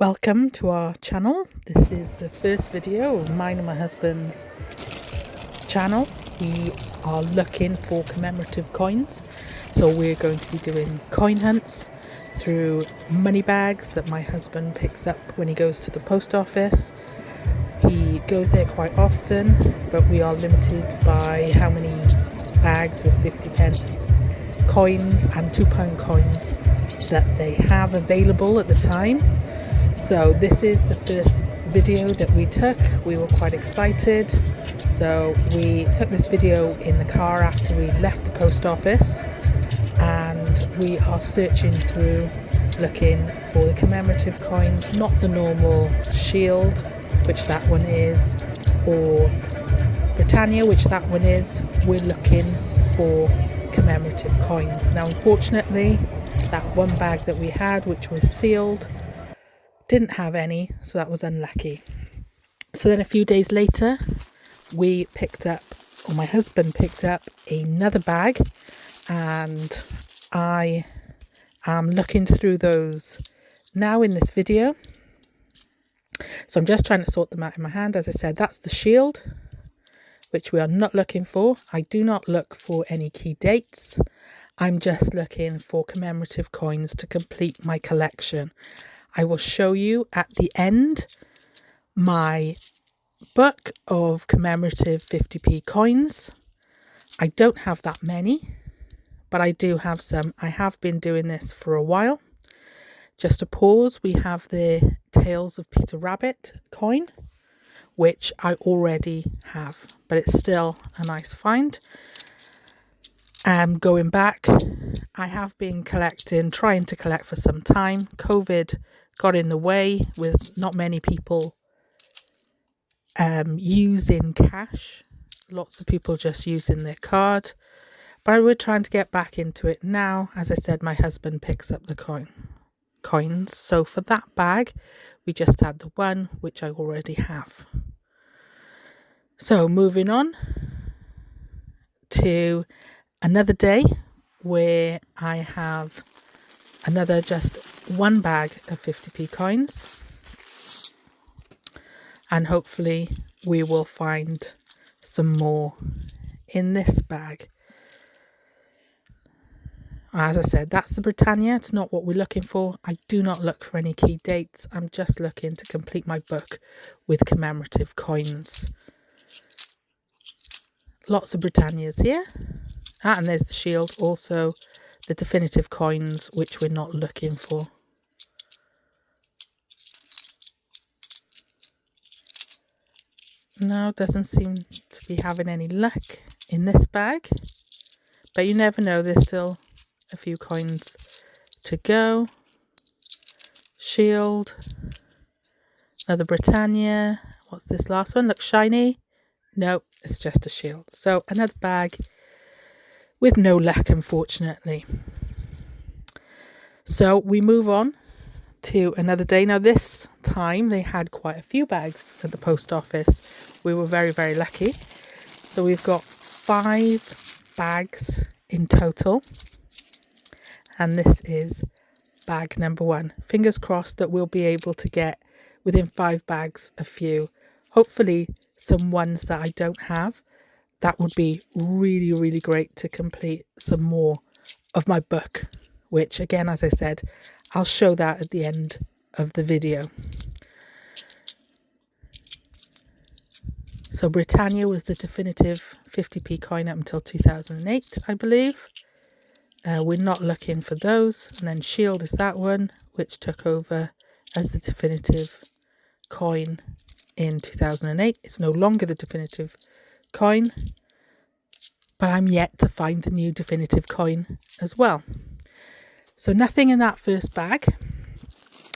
Welcome to our channel. This is the first video of mine and my husband's channel. We are looking for commemorative coins, so we're going to be doing coin hunts through money bags that my husband picks up when he goes to the post office. He goes there quite often, but we are limited by how many bags of 50 pence coins and £2 coins that they have available at the time. So this is the first video that we took. We were quite excited. So we took this video in the car after we left the post office, and we are searching through looking for the commemorative coins, not the normal Shield, which that one is, or Britannia, which that one is. We're looking for commemorative coins. Now unfortunately that one bag that we had, which was sealed, didn't have any, so that was unlucky. So then a few days later we picked up, or my husband picked up, another bag, and I am looking through those now in this video. So I'm just trying to sort them out in my hand. As I said, that's the Shield, which we are not looking for. I do not look for any key dates. I'm just looking for commemorative coins to complete my collection. I will show you at the end my book of commemorative 50p coins. I don't have that many, but I do have some. I have been doing this for a while. Just a pause, we have the Tales of Peter Rabbit coin, which I already have, but it's still a nice find. Going back, I have been trying to collect for some time. COVID got in the way with not many people using cash. Lots of people just using their card. But I was trying to get back into it now. As I said, my husband picks up the coins. So for that bag, we just had the one, which I already have. So moving on to another day where I have another just one bag of 50p coins, and hopefully we will find some more in this bag. As I said, that's the Britannia. It's not what we're looking for. I do not look for any key dates. I'm just looking to complete my book with commemorative coins. Lots of Britannias here. And there's the Shield, also the definitive coins, which we're not looking for. No, doesn't seem to be having any luck in this bag. But you never know, there's still a few coins to go. Shield. Another Britannia. What's this last one? Looks shiny. No, it's just a Shield. So another bag with no luck, unfortunately. So we move on to another day. Now this time they had quite a few bags at the post office. We were very, very lucky. So we've got 5 bags in total. And this is bag number 1. Fingers crossed that we'll be able to get within 5 bags a few. Hopefully some ones that I don't have. That would be really, really great to complete some more of my book, which again, as I said, I'll show that at the end of the video. So Britannia was the definitive 50p coin up until 2008, I believe. We're not looking for those. And then Shield is that one, which took over as the definitive coin in 2008. It's no longer the definitive coin, but I'm yet to find the new definitive coin as well. So nothing in that first bag.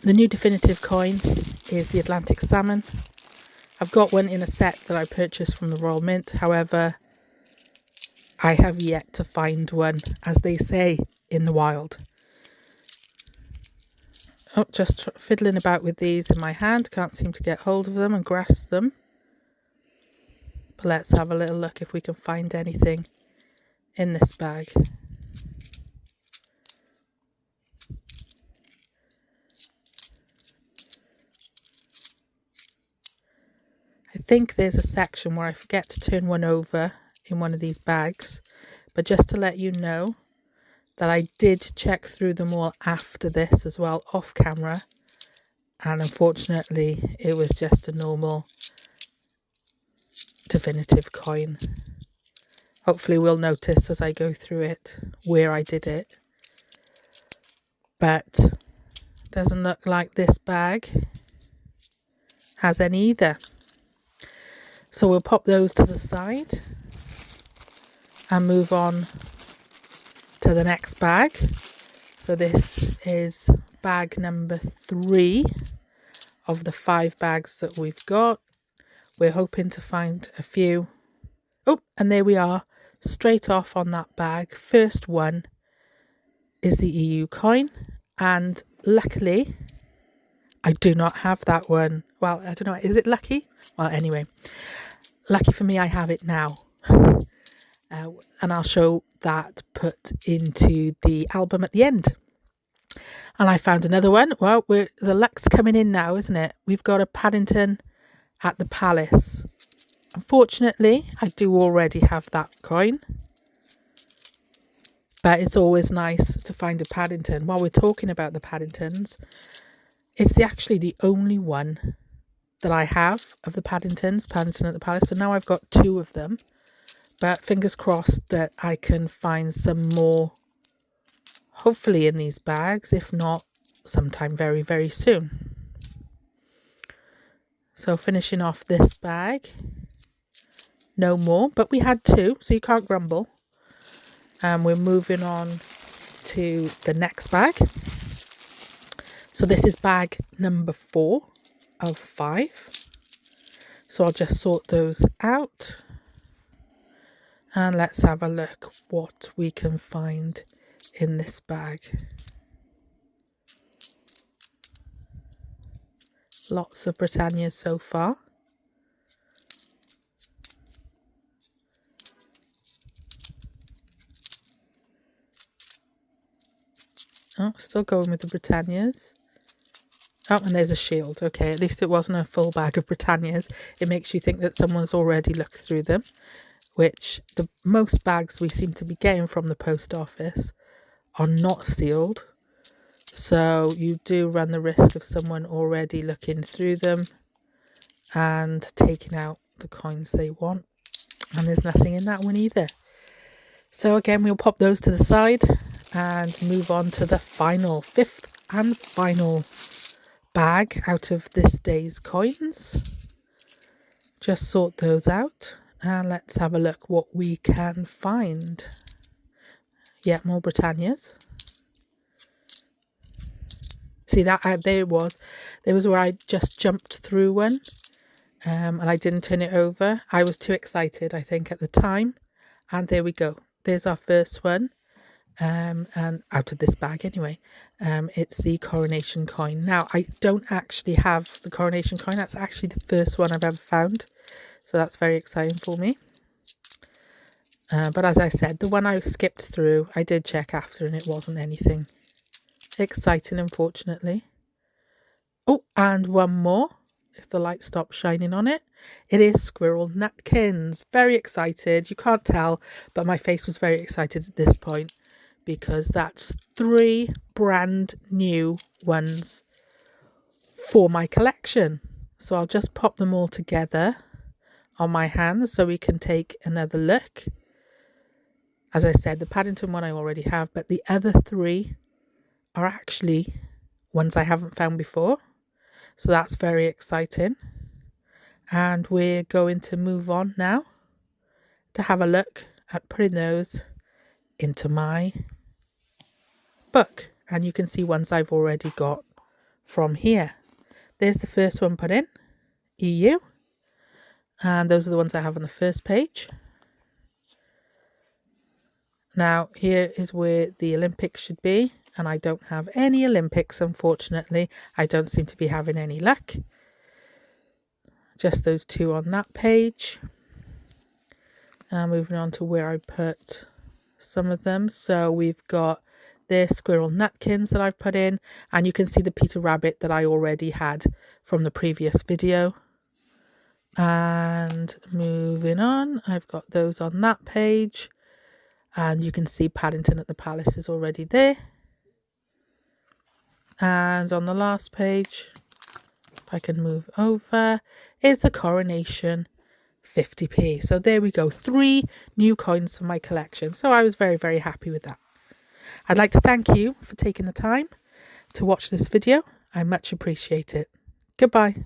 The new definitive coin is the Atlantic salmon. I've got one in a set that I purchased from the Royal Mint. However, I have yet to find one, as they say, in the wild. Oh, just fiddling about with these in my hand. Can't seem to get hold of them and grasp them. But let's have a little look if we can find anything in this bag. think there's a section where I forget to turn one over in one of these bags, but just to let you know that I did check through them all after this as well, off camera, and unfortunately it was just a normal definitive coin. Hopefully we'll notice as I go through it where I did it, but doesn't look like this bag has any either. So we'll pop those to the side and move on to the next bag. So this is bag number 3 of the 5 bags that we've got. We're hoping to find a few. Oh, and there we are, straight off on that bag. First one is the EU coin, and luckily I do not have that one. Well, I don't know, is it lucky? Well, anyway, lucky for me, I have it now. And I'll show that put into the album at the end. And I found another one. Well, the luck's coming in now, isn't it? We've got a Paddington at the Palace. Unfortunately, I do already have that coin, but it's always nice to find a Paddington. While we're talking about the Paddingtons, it's actually the only one that I have of the Paddington at the Palace. So now I've got 2 of them. But fingers crossed that I can find some more, hopefully in these bags, if not sometime very, very soon. So finishing off this bag. No more, but we had 2, so you can't grumble. And we're moving on to the next bag. So this is bag number 4 of 5. So I'll just sort those out. And let's have a look what we can find in this bag. Lots of Britannias so far. Oh, still going with the Britannias. Oh, and there's a shield. Okay, at least it wasn't a full bag of Britannias. It makes you think that someone's already looked through them, which the most bags we seem to be getting from the post office are not sealed. So you do run the risk of someone already looking through them and taking out the coins they want. And there's nothing in that one either. So again, we'll pop those to the side and move on to the final, 5th and final bag out of this day's coins. Just sort those out. And let's have a look what we can find. Yeah, more Britannias. See that there was where I just jumped through one, and I didn't turn it over. I was too excited, I think, at the time. And there we go. There's our first one, and out of this bag anyway. It's the coronation coin. Now, I don't actually have the coronation coin. That's actually the first one I've ever found. So that's very exciting for me. But as I said, the one I skipped through, I did check after and it wasn't anything exciting, unfortunately. Oh, and one more, if the light stops shining on it. It is Squirrel Nutkins. Very excited. You can't tell, but my face was very excited at this point because that's 3 brand new ones for my collection. So I'll just pop them all together on my hands so we can take another look. As I said, the Paddington one I already have, but the other 3 are actually ones I haven't found before. So that's very exciting. And we're going to move on now to have a look at putting those into my book. And you can see ones I've already got from here. There's the first one put in, EU. And those are the ones I have on the first page. Now, here is where the Olympics should be. And I don't have any Olympics, unfortunately. I don't seem to be having any luck. Just those 2 on that page. And moving on to where I put some of them. So we've got this Squirrel Nutkins that I've put in. And you can see the Peter Rabbit that I already had from the previous video. And moving on, I've got those on that page, and you can see Paddington at the Palace is already there. And on the last page, if I can move over, is the Coronation 50p. So there we go, 3 new coins for my collection. So I was very, very happy with that. I'd like to thank you for taking the time to watch this video. I much appreciate it. Goodbye.